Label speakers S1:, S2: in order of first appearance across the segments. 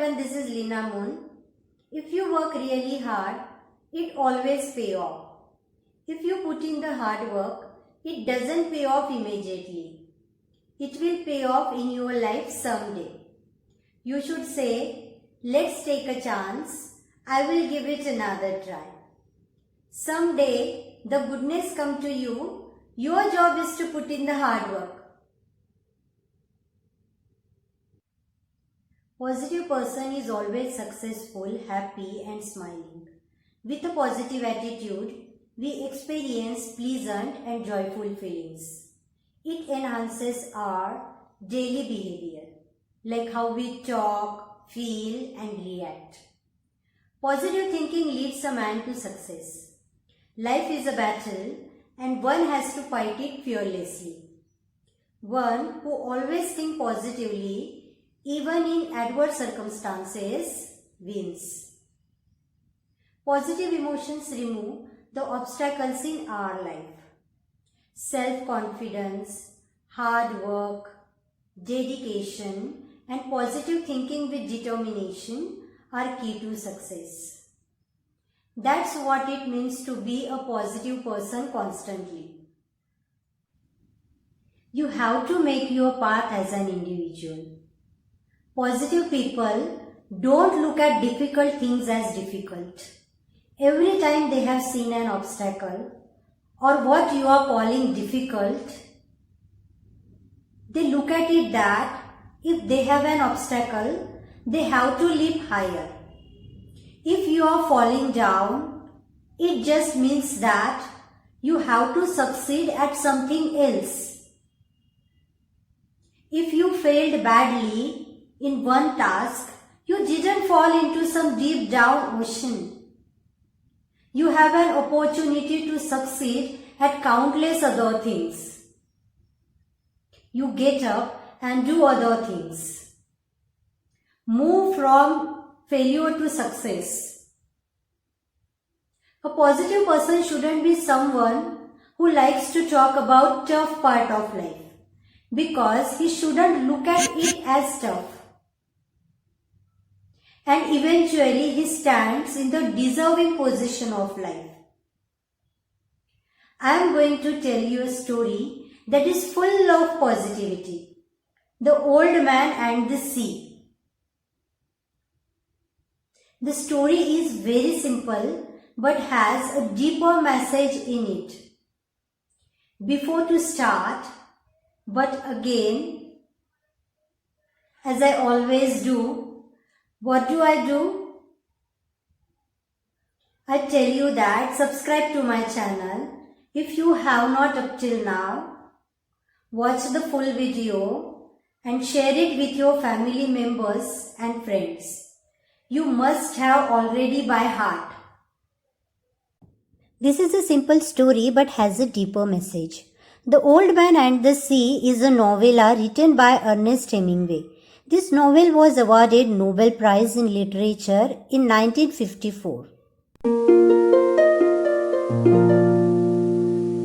S1: everyone, this is Lina Moon. If you work really hard, it always pay off. If you put in the hard work, it doesn't pay off immediately. It will pay off in your life someday. You should say, let's take a chance. I will give it another try. Someday, the goodness come to you. Your job is to put in the hard work. Positive person is always successful, happy and smiling. With a positive attitude, we experience pleasant and joyful feelings. It enhances our daily behavior, like how we talk, feel and react. Positive thinking leads a man to success. Life is a battle and one has to fight it fearlessly. One who always thinks positively, even in adverse circumstances, wins. Positive emotions remove the obstacles in our life. Self-confidence, hard work, dedication and positive thinking with determination are key to success. That's what it means to be a positive person constantly. You have to make your path as an individual. Positive people don't look at difficult things as difficult. Every time they have seen an obstacle or what you are calling difficult, they look at it that if they have an obstacle, they have to leap higher. If you are falling down, it just means that you have to succeed at something else. If you failed badly in one task, you didn't fall into some deep down ocean. You have an opportunity to succeed at countless other things. You get up and do other things. Move from failure to success. A positive person shouldn't be someone who likes to talk about tough part of life, because he shouldn't look at it as tough. And eventually he stands in the deserving position of life. I am going to tell you a story that is full of positivity. The Old Man and the Sea. The story is very simple but has a deeper message in it. Before to start, but again, as I always do, what do? I tell you that subscribe to my channel if you have not up till now. Watch the full video and share it with your family members and friends. You must have already by heart. This is a simple story but has a deeper message. The Old Man and the Sea is a novella written by Ernest Hemingway. This novel was awarded Nobel Prize in Literature in 1954.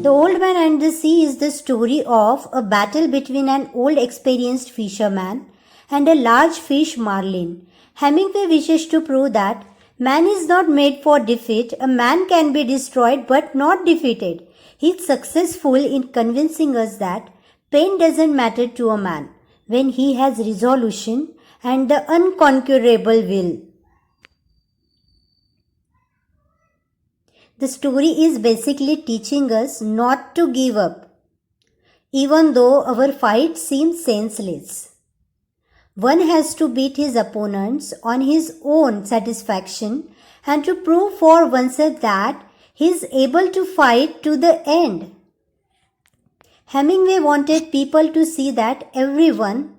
S1: The Old Man and the Sea is the story of a battle between an old experienced fisherman and a large fish marlin. Hemingway wishes to prove that man is not made for defeat. A man can be destroyed but not defeated. He is successful in convincing us that pain doesn't matter to a man when he has resolution and the unconquerable will. The story is basically teaching us not to give up, even though our fight seems senseless. One has to beat his opponents on his own satisfaction and to prove for oneself that he is able to fight to the end. Hemingway wanted people to see that everyone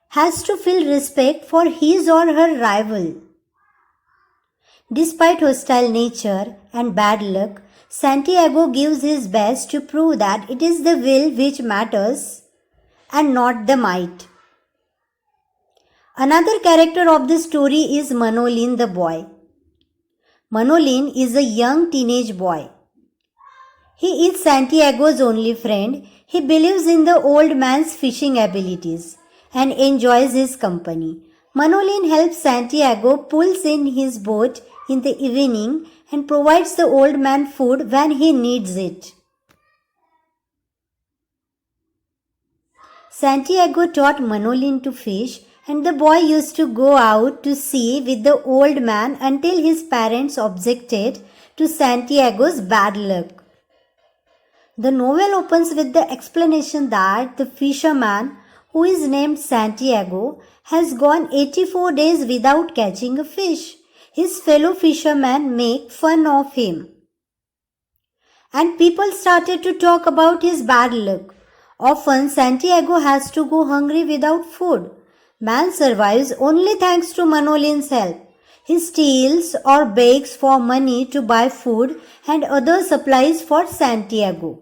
S1: has to feel respect for his or her rival. Despite hostile nature and bad luck, Santiago gives his best to prove that it is the will which matters and not the might. Another character of the story is Manolin the boy. Manolin is a young teenage boy. He is Santiago's only friend. He believes in the old man's fishing abilities and enjoys his company. Manolin helps Santiago, pulls in his boat in the evening, and provides the old man food when he needs it. Santiago taught Manolin to fish, and the boy used to go out to sea with the old man until his parents objected to Santiago's bad luck. The novel opens with the explanation that the fisherman, who is named Santiago, has gone 84 days without catching a fish. His fellow fishermen make fun of him. And people started to talk about his bad luck. Often Santiago has to go hungry without food. Man survives only thanks to Manolin's help. He steals or begs for money to buy food and other supplies for Santiago.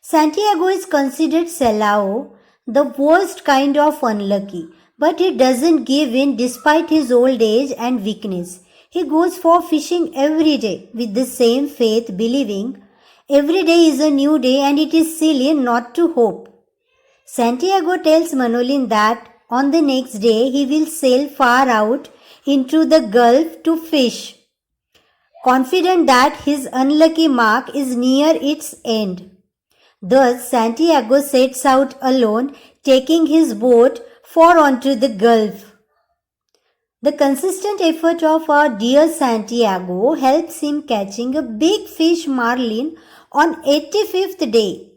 S1: Santiago is considered selao, the worst kind of unlucky, but he doesn't give in despite his old age and weakness. He goes for fishing every day with the same faith, believing every day is a new day and it is silly not to hope. Santiago tells Manolin that on the next day he will sail far out into the Gulf to fish, confident that his unlucky mark is near its end. Thus, Santiago sets out alone, taking his boat far onto the Gulf. The consistent effort of our dear Santiago helps him catching a big fish marlin on 85th day.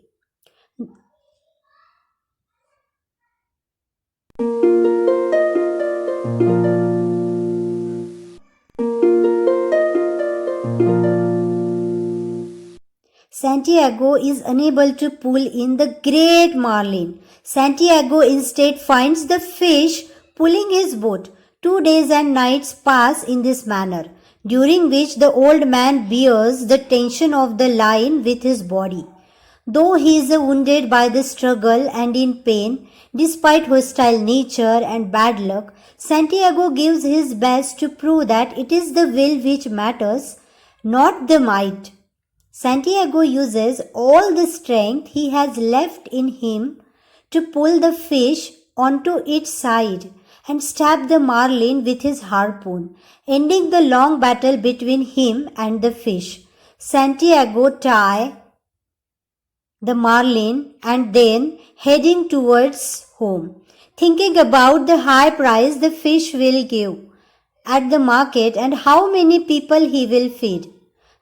S1: Santiago is unable to pull in the great marlin. Santiago instead finds the fish pulling his boat. 2 days and nights pass in this manner, during which the old man bears the tension of the line with his body. Though he is wounded by the struggle and in pain, despite hostile nature and bad luck, Santiago gives his best to prove that it is the will which matters, not the might. Santiago uses all the strength he has left in him to pull the fish onto its side and stab the marlin with his harpoon, ending the long battle between him and the fish. Santiago ties the marlin and then heading towards home, thinking about the high price the fish will give at the market and how many people he will feed.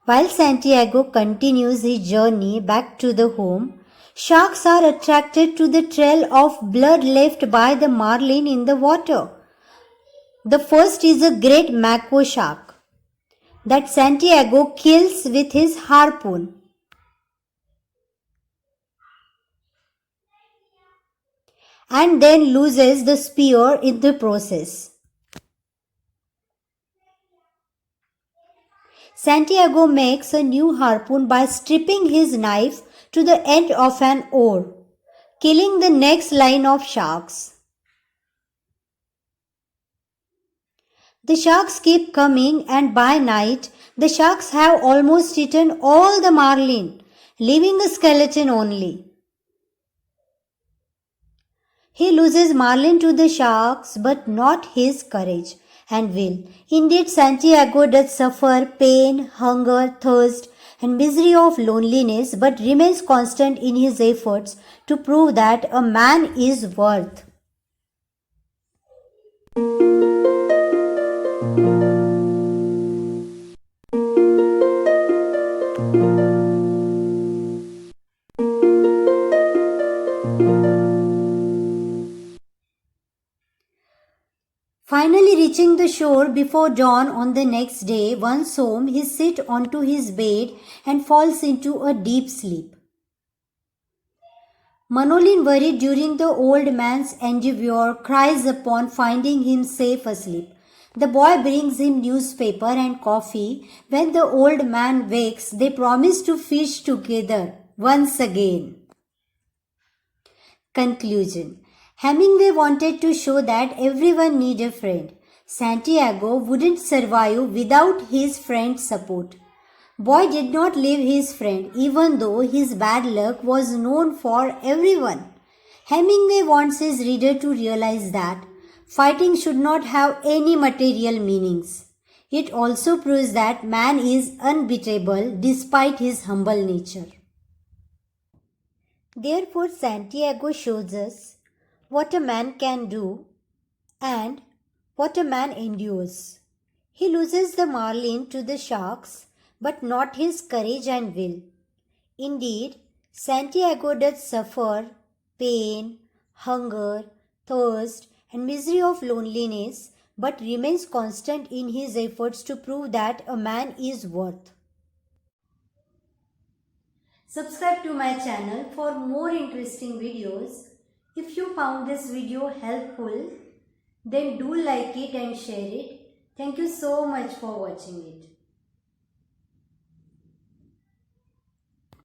S1: While Santiago continues his journey back to the home, sharks are attracted to the trail of blood left by the marlin in the water. The first is a great mako shark that Santiago kills with his harpoon. And then loses the spear in the process. Santiago makes a new harpoon by stripping his knife to the end of an oar, killing the next line of sharks. The sharks keep coming, and by night the sharks have almost eaten all the marlin, leaving a skeleton only. He loses marlin to the sharks, but not his courage and will. Indeed, Santiago does suffer pain, hunger, thirst, and misery of loneliness, but remains constant in his efforts to prove that a man is worth. Finally reaching the shore before dawn on the next day, once home, he sits onto his bed and falls into a deep sleep. Manolin, worried during the old man's endeavour, cries upon finding him safe asleep. The boy brings him newspaper and coffee. When the old man wakes, they promise to fish together once again. Conclusion. Hemingway wanted to show that everyone needs a friend. Santiago wouldn't survive without his friend's support. Boy did not leave his friend even though his bad luck was known for everyone. Hemingway wants his reader to realize that fighting should not have any material meanings. It also proves that man is unbeatable despite his humble nature. Therefore, Santiago shows us what a man can do and what a man endures. He loses the marlin to the sharks, but not his courage and will. Indeed, Santiago does suffer pain, hunger, thirst, and misery of loneliness, but remains constant in his efforts to prove that a man is worth. Subscribe to my channel for more interesting videos. If you found this video helpful, then do like it and share it. Thank you so much for watching it.